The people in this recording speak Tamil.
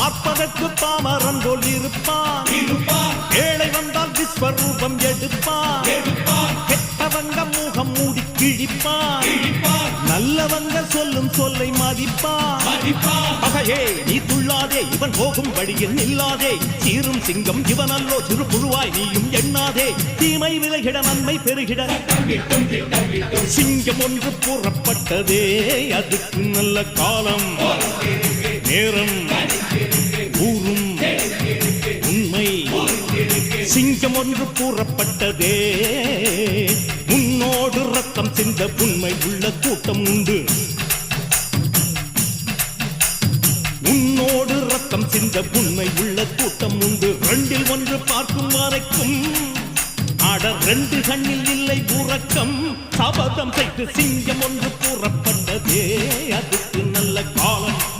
பார்ப்பதற்கு பாமரன் போல் இருப்பான், ஏழை வந்தால் விஸ்வரூபம் எடுப்பான், கெட்டவங்க முகம் மூடி கிழிப்பான், நல்லவங்க சொல்லும் சொல்லை மதிப்பான். பகையே நீ துள்ளாதே, இவன் போகும் வழியில் நில்லாதே, சீரும் சிங்கம் இவன் அல்லோ, சிறு புழுவாய் நீயும் எண்ணாதே, தீமை விலகிட நன்மை பெருகிட சிங்கம் ஒன்று கூறப்பட்டதே, அதுக்கு நல்ல காலம் நேரம் கூறும் உண்மை. சிங்கம் ஒன்று கூறப்பட்டதே, முன்னோடு ரத்தம் சிந்த உண்மை உள்ள கூட்டம் உண்டு, உன்னோடு ரத்தம் சிந்த உண்மை உள்ள கூட்டம் உண்டு. ரெண்டில் ஒன்று பார்க்கும் வரைக்கும் ஆட ரெண்டு கண்ணில் இல்லை உறக்கம், சபதம் செய்து சிங்கம் ஒன்று கூறப்பட்டதே, அதுக்கு நல்ல காலம்